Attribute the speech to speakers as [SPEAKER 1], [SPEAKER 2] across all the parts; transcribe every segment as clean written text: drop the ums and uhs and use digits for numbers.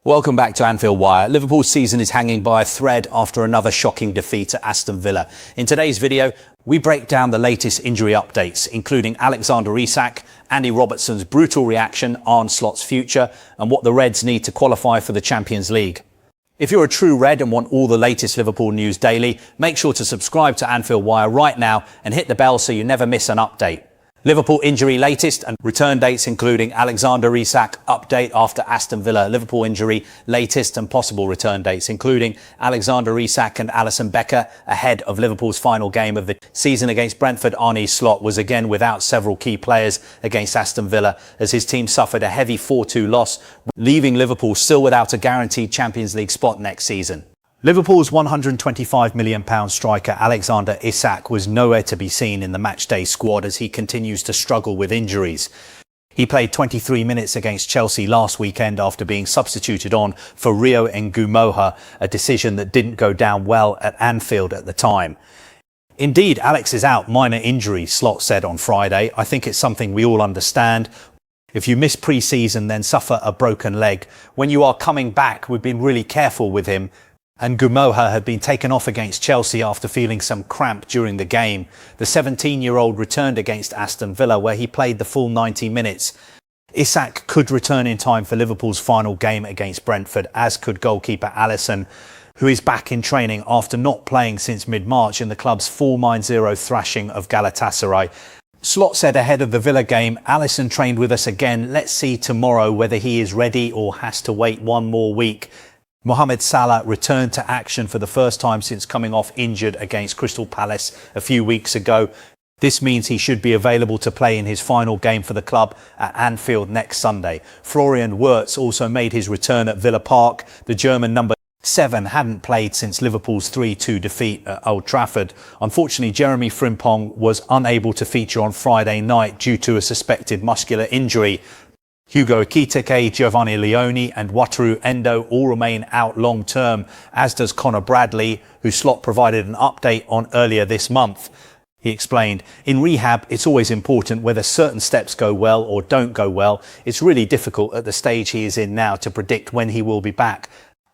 [SPEAKER 1] Welcome back to Anfield Wire. Liverpool's season is hanging by a thread after another shocking defeat to Aston Villa. In today's video, we break down the latest injury updates, including Alexander Isak, Andy Robertson's brutal reaction, Arne Slot's future, and what the Reds need to qualify for the Champions League. If you're a true Red and want all the latest Liverpool news daily, make sure to subscribe to Anfield Wire right now and hit the bell so you never miss an update. Liverpool injury latest and return dates including Alexander Isak update after Aston Villa. Liverpool injury latest and possible return dates including Alexander Isak and Alisson Becker ahead of Liverpool's final game of the season against Brentford. Arne Slot was again without several key players against Aston Villa as his team suffered a heavy 4-2 loss, leaving Liverpool still without a guaranteed Champions League spot next season. Liverpool's £125 million striker Alexander Isak was nowhere to be seen in the matchday squad as he continues to struggle with injuries. He played 23 minutes against Chelsea last weekend after being substituted on for Rio Ngumoha, a decision that didn't go down well at Anfield at the time. Indeed, Alex is out, minor injury, Slot said on Friday. I think it's something we all understand. If you miss pre-season, then suffer a broken leg. When you are coming back, we've been really careful with him. And Ngumoha had been taken off against Chelsea after feeling some cramp during the game. The 17-year-old returned against Aston Villa, where he played the full 90 minutes. Isak could return in time for Liverpool's final game against Brentford, as could goalkeeper Alisson, who is back in training after not playing since mid-March in the club's 4-0 thrashing of Galatasaray. Slot said ahead of the Villa game, Alisson trained with us again. Let's see tomorrow whether he is ready or has to wait one more week. Mohamed Salah returned to action for the first time since coming off injured against Crystal Palace a few weeks ago. This means he should be available to play in his final game for the club at Anfield next Sunday. Florian Wirtz also made his return at Villa Park. The German number 7 hadn't played since Liverpool's 3-2 defeat at Old Trafford. Unfortunately, Jeremy Frimpong was unable to feature on Friday night due to a suspected muscular injury. Hugo Ekitike, Giovanni Leone and Wataru Endo all remain out long-term, as does Connor Bradley, who Slot provided an update on earlier this month. He explained, in rehab, it's always important whether certain steps go well or don't go well. It's really difficult at the stage he is in now to predict when he will be back.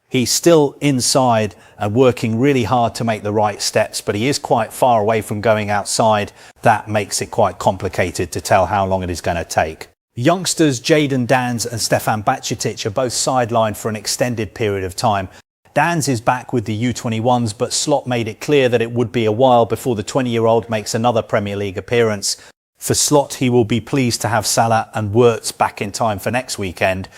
[SPEAKER 1] He's still inside and working really hard to make the right steps, but he is quite far away from going outside. That makes it quite complicated to tell how long it is going to take. Youngsters Jadon Danns and Stefan Bajcetic are both sidelined for an extended period of time. Danns is back with the U21s, but Slot made it clear that it would be a while before the 20-year-old makes another Premier League appearance. For Slot, he will be pleased to have Salah and Wirtz back in time for next weekend.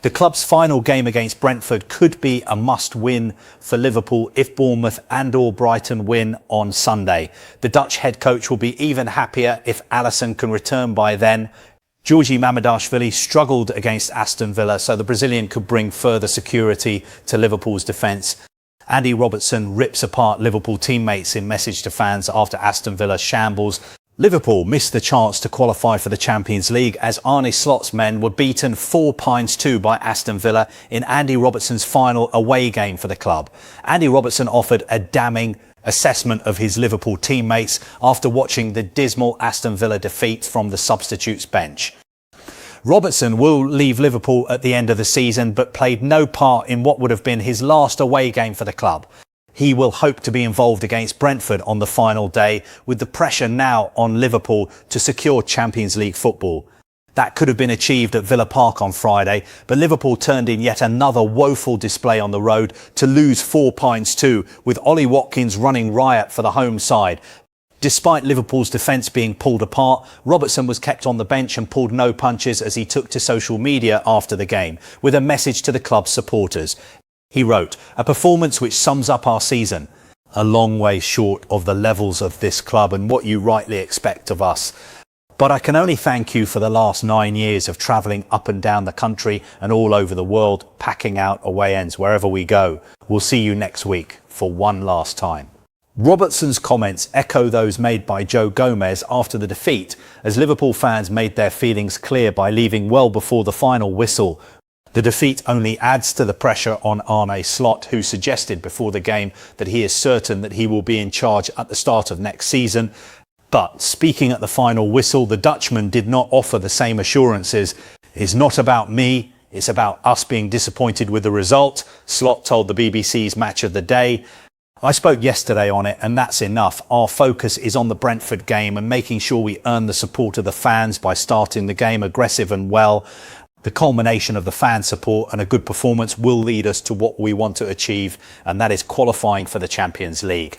[SPEAKER 1] The club's final game against Brentford could be a must-win for Liverpool if Bournemouth and/or Brighton win on Sunday. The Dutch head coach will be even happier if Alisson can return by then. Georgi Mamardashvili struggled against Aston Villa, so the Brazilian could bring further security to Liverpool's defence. Andy Robertson rips apart Liverpool teammates in message to fans after Aston Villa's shambles. Liverpool missed the chance to qualify for the Champions League as Arne Slot's men were beaten 4-2 by Aston Villa in Andy Robertson's final away game for the club. Andy Robertson offered a damning assessment of his Liverpool teammates after watching the dismal Aston Villa defeat from the substitutes bench. Robertson will leave Liverpool at the end of the season but played no part in what would have been his last away game for the club. He will hope to be involved against Brentford on the final day, with the pressure now on Liverpool to secure Champions League football. That could have been achieved at Villa Park on Friday, but Liverpool turned in yet another woeful display on the road to lose 4-2, with Ollie Watkins running riot for the home side. Despite Liverpool's defence being pulled apart, Robertson was kept on the bench and pulled no punches as he took to social media after the game, with a message to the club's supporters. He wrote, "A performance which sums up our season. A long way short of the levels of this club and what you rightly expect of us. But I can only thank you for the last 9 years of travelling up and down the country and all over the world, packing out away ends wherever we go. We'll see you next week for one last time." Robertson's comments echo those made by Joe Gomez after the defeat, as Liverpool fans made their feelings clear by leaving well before the final whistle. The defeat only adds to the pressure on Arne Slot, who suggested before the game that he is certain that he will be in charge at the start of next season. But speaking at the final whistle, the Dutchman did not offer the same assurances. "It's not about me, It's about us being disappointed with the result, Slot told the BBC's Match of the Day. I spoke yesterday on it, and that's enough. Our focus is on the Brentford game and making sure we earn the support of the fans by starting the game aggressive and well. The culmination of the fan support and a good performance will lead us to what we want to achieve, and that is qualifying for the Champions League.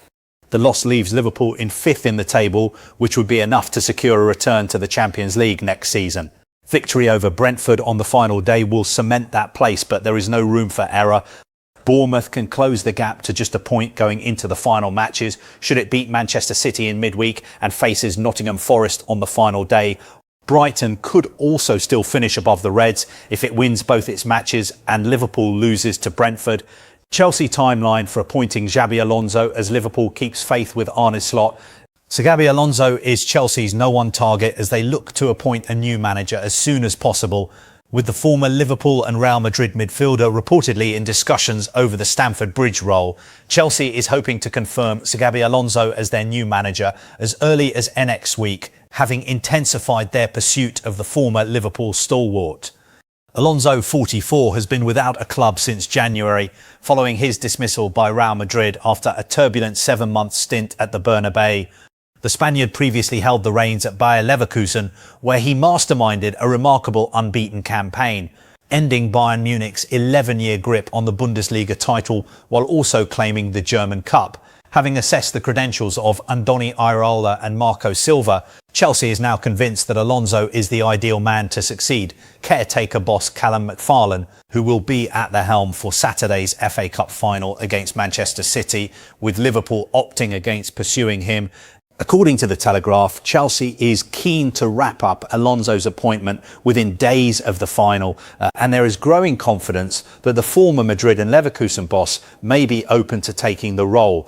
[SPEAKER 1] The loss leaves Liverpool in 5th in the table, which would be enough to secure a return to the Champions League next season. Victory over Brentford on the final day will cement that place, but there is no room for error. Bournemouth can close the gap to just a point going into the final matches should it beat Manchester City in midweek and faces Nottingham Forest on the final day. Brighton could also still finish above the Reds if it wins both its matches and Liverpool loses to Brentford. Chelsea timeline for appointing Xabi Alonso as Liverpool keeps faith with Arne Slot. Xabi Alonso is Chelsea's no-one target as they look to appoint a new manager as soon as possible, with the former Liverpool and Real Madrid midfielder reportedly in discussions over the Stamford Bridge role. Chelsea is hoping to confirm Xabi Alonso as their new manager as early as next week, having intensified their pursuit of the former Liverpool stalwart. Alonso, 44, has been without a club since January, following his dismissal by Real Madrid after a turbulent 7-month stint at the Bernabeu. The Spaniard previously held the reins at Bayer Leverkusen, where he masterminded a remarkable unbeaten campaign, ending Bayern Munich's 11-year grip on the Bundesliga title while also claiming the German Cup. Having assessed the credentials of Andoni Iraola and Marco Silva, Chelsea is now convinced that Alonso is the ideal man to succeed caretaker boss Callum McFarlane, who will be at the helm for Saturday's FA Cup final against Manchester City, with Liverpool opting against pursuing him. According to The Telegraph, Chelsea is keen to wrap up Alonso's appointment within days of the final, and there is growing confidence that the former Madrid and Leverkusen boss may be open to taking the role.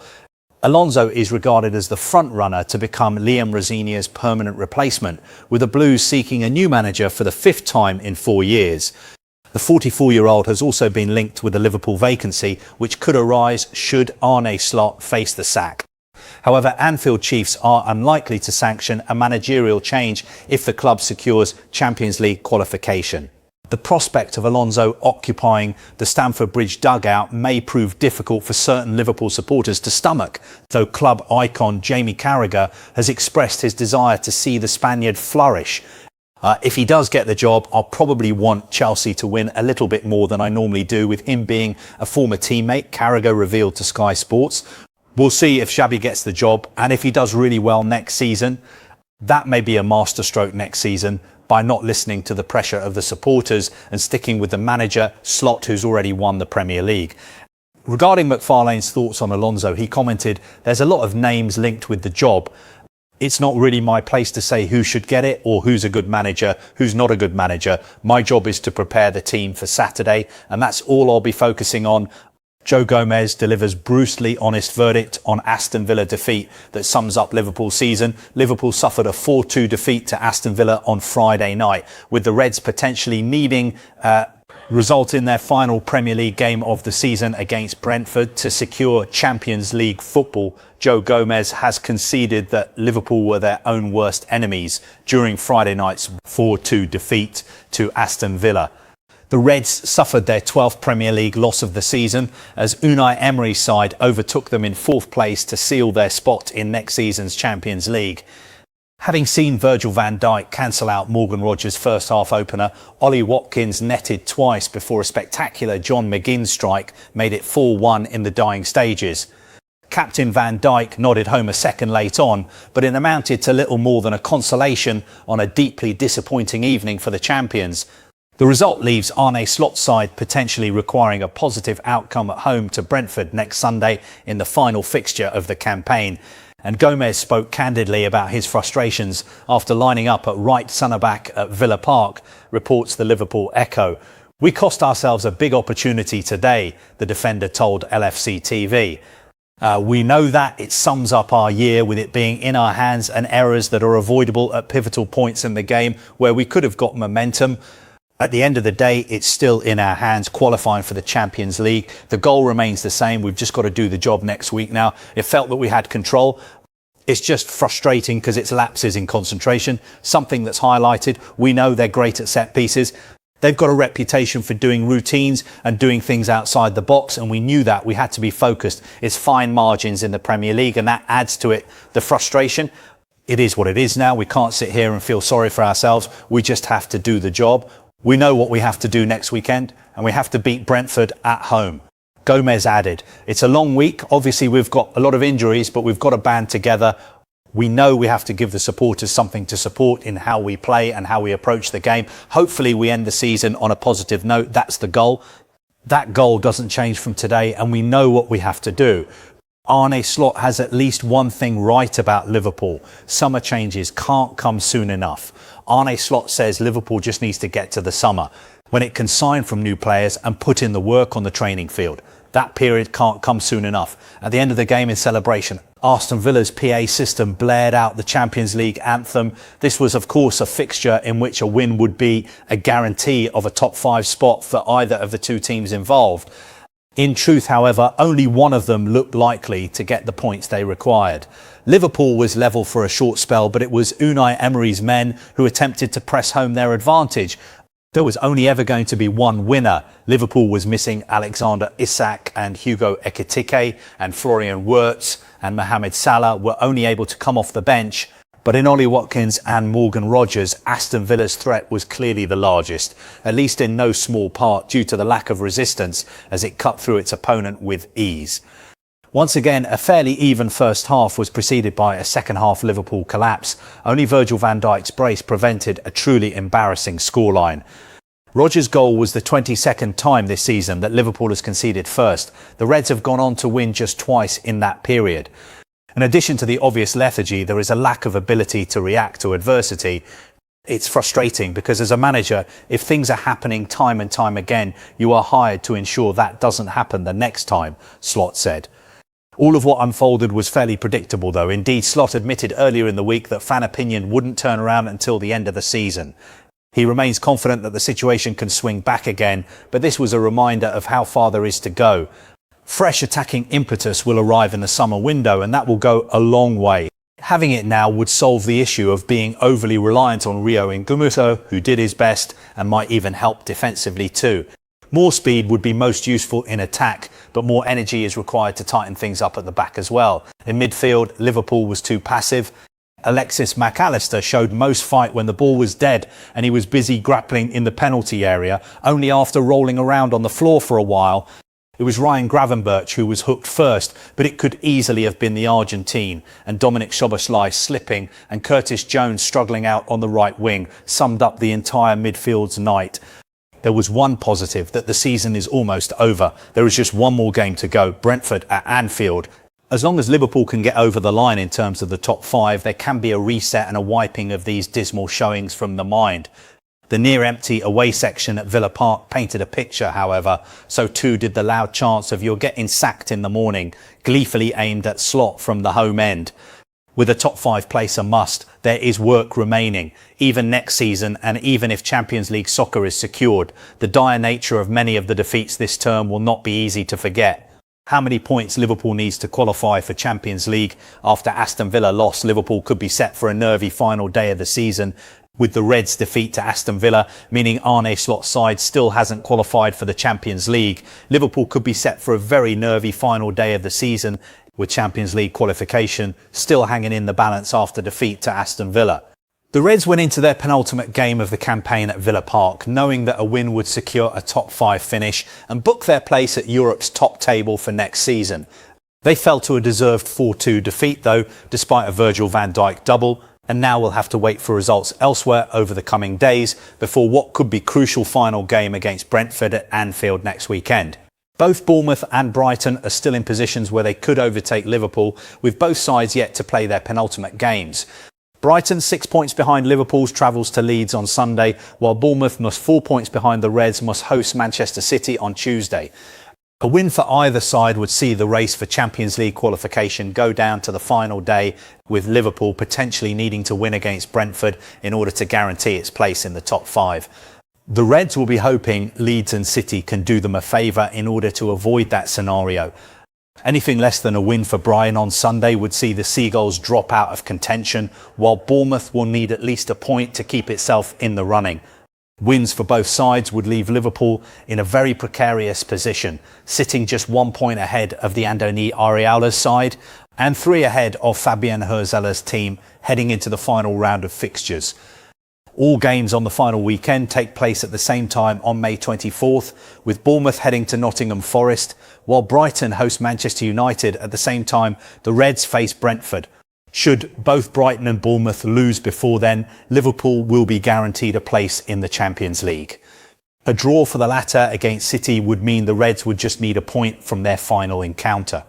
[SPEAKER 1] Alonso is regarded as the front-runner to become Liam Rosenior's permanent replacement, with the Blues seeking a new manager for the 5th time in 4 years. The 44-year-old has also been linked with the Liverpool vacancy, which could arise should Arne Slot face the sack. However, Anfield chiefs are unlikely to sanction a managerial change if the club secures Champions League qualification. The prospect of Alonso occupying the Stamford Bridge dugout may prove difficult for certain Liverpool supporters to stomach, though club icon Jamie Carragher has expressed his desire to see the Spaniard flourish. If he does get the job, I'll probably want Chelsea to win a little bit more than I normally do, with him being a former teammate, Carragher revealed to Sky Sports. We'll see if Xabi gets the job, and if he does really well next season, that may be a masterstroke next season by not listening to the pressure of the supporters and sticking with the manager, Slot, who's already won the Premier League. Regarding McFarlane's thoughts on Alonso, he commented, "There's a lot of names linked with the job. It's not really my place to say who should get it or who's a good manager, who's not a good manager. My job is to prepare the team for Saturday, and that's all I'll be focusing on." Joe Gomez delivers brutally honest verdict on Aston Villa defeat that sums up Liverpool's season. Liverpool suffered a 4-2 defeat to Aston Villa on Friday night, with the Reds potentially needing result in their final Premier League game of the season against Brentford to secure Champions League football. Joe Gomez has conceded that Liverpool were their own worst enemies during Friday night's 4-2 defeat to Aston Villa. The Reds suffered their 12th Premier League loss of the season as Unai Emery's side overtook them in 4th place to seal their spot in next season's Champions League. Having seen Virgil van Dijk cancel out Morgan Rogers' first half opener, Ollie Watkins netted twice before a spectacular John McGinn strike made it 4-1 in the dying stages. Captain Van Dijk nodded home a second late on, but it amounted to little more than a consolation on a deeply disappointing evening for the champions. The result leaves Arne Slot's side potentially requiring a positive outcome at home to Brentford next Sunday in the final fixture of the campaign. And Gomez spoke candidly about his frustrations after lining up at right centre-back at Villa Park, reports the Liverpool Echo. "We cost ourselves a big opportunity today," the defender told LFC TV. We know that it sums up our year, with it being in our hands and errors that are avoidable at pivotal points in the game where we could have got momentum. At the end of the day, it's still in our hands, qualifying for the Champions League. The goal remains the same. We've just got to do the job next week now. It felt that we had control. It's just frustrating because it's lapses in concentration, something that's highlighted. We know they're great at set pieces. They've got a reputation for doing routines and doing things outside the box, and we knew that. We had to be focused. It's fine margins in the Premier League, and that adds to it the frustration. It is what it is now. We can't sit here and feel sorry for ourselves. We just have to do the job. We know what we have to do next weekend, and we have to beat Brentford at home. Gomez added. It's a long week. Obviously, we've got a lot of injuries, but we've got to band together. We know we have to give the supporters something to support in how we play and how we approach the game. Hopefully, we end the season on a positive note. That's the goal. That goal doesn't change from today, and we know what we have to do. Arne Slot has at least one thing right about Liverpool. Summer changes can't come soon enough. Arne Slot says Liverpool just needs to get to the summer, when it can sign from new players and put in the work on the training field. That period can't come soon enough. At the end of the game in celebration, Aston Villa's PA system blared out the Champions League anthem. This was, of course, a fixture in which a win would be a guarantee of a top 5 spot for either of the two teams involved. In truth, however, only one of them looked likely to get the points they required. Liverpool was level for a short spell, but it was Unai Emery's men who attempted to press home their advantage. There was only ever going to be one winner. Liverpool was missing Alexander Isak and Hugo Ekitike, and Florian Wirtz and Mohamed Salah were only able to come off the bench. But in Ollie Watkins and Morgan Rogers, Aston Villa's threat was clearly the largest, at least in no small part due to the lack of resistance as it cut through its opponent with ease. Once again, a fairly even first half was preceded by a second half Liverpool collapse. Only Virgil van Dijk's brace prevented a truly embarrassing scoreline. Rogers' goal was the 22nd time this season that Liverpool has conceded first. The Reds have gone on to win just twice in that period. In addition to the obvious lethargy, there is a lack of ability to react to adversity. It's frustrating because as a manager, if things are happening time and time again, you are hired to ensure that doesn't happen the next time, Slot said. All of what unfolded was fairly predictable though. Indeed, Slot admitted earlier in the week that fan opinion wouldn't turn around until the end of the season. He remains confident that the situation can swing back again, but this was a reminder of how far there is to go. Fresh attacking impetus will arrive in the summer window, and that will go a long way. Having it now would solve the issue of being overly reliant on Rio Ngumuto, who did his best and might even help defensively too. More speed would be most useful in attack, but more energy is required to tighten things up at the back as well. In midfield, Liverpool was too passive. Alexis Mac Allister showed most fight when the ball was dead and he was busy grappling in the penalty area, only after rolling around on the floor for a while. It was Ryan Gravenberch who was hooked first, but it could easily have been the Argentine, and Dominic Szoboszlai slipping and Curtis Jones struggling out on the right wing summed up the entire midfield's night. There was one positive, that the season is almost over. There is just one more game to go, Brentford at Anfield. As long as Liverpool can get over the line in terms of the top 5, there can be a reset and a wiping of these dismal showings from the mind. The near-empty away section at Villa Park painted a picture, however. So too did the loud chants of "You're getting sacked in the morning," gleefully aimed at Slot from the home end. With a top 5 place a must, there is work remaining, even next season, and even if Champions League soccer is secured. The dire nature of many of the defeats this term will not be easy to forget. How many points Liverpool needs to qualify for Champions League? After Aston Villa loss, Liverpool could be set for a nervy final day of the season, with the Reds' defeat to Aston Villa, meaning Arne Slot's side still hasn't qualified for the Champions League. Liverpool could be set for a very nervy final day of the season, with Champions League qualification still hanging in the balance after defeat to Aston Villa. The Reds went into their penultimate game of the campaign at Villa Park, knowing that a win would secure a top 5 finish and book their place at Europe's top table for next season. They fell to a deserved 4-2 defeat though, despite a Virgil van Dijk double, and now we'll have to wait for results elsewhere over the coming days before what could be crucial final game against Brentford at Anfield next weekend. Both Bournemouth and Brighton are still in positions where they could overtake Liverpool, with both sides yet to play their penultimate games. Brighton, 6 points behind Liverpool's, travels to Leeds on Sunday, while Bournemouth, must 4 points behind the Reds, must host Manchester City on Tuesday. A win for either side would see the race for Champions League qualification go down to the final day, with Liverpool potentially needing to win against Brentford in order to guarantee its place in the top 5. The Reds will be hoping Leeds and City can do them a favour in order to avoid that scenario. Anything less than a win for Brighton on Sunday would see the Seagulls drop out of contention, while Bournemouth will need at least a point to keep itself in the running. Wins for both sides would leave Liverpool in a very precarious position, sitting just 1 point ahead of the Andoni Areola's side and 3 ahead of Fabian Herzela's team heading into the final round of fixtures. All games on the final weekend take place at the same time on May 24th, with Bournemouth heading to Nottingham Forest, while Brighton host Manchester United at the same time the Reds face Brentford. Should both Brighton and Bournemouth lose before then, Liverpool will be guaranteed a place in the Champions League. A draw for the latter against City would mean the Reds would just need a point from their final encounter.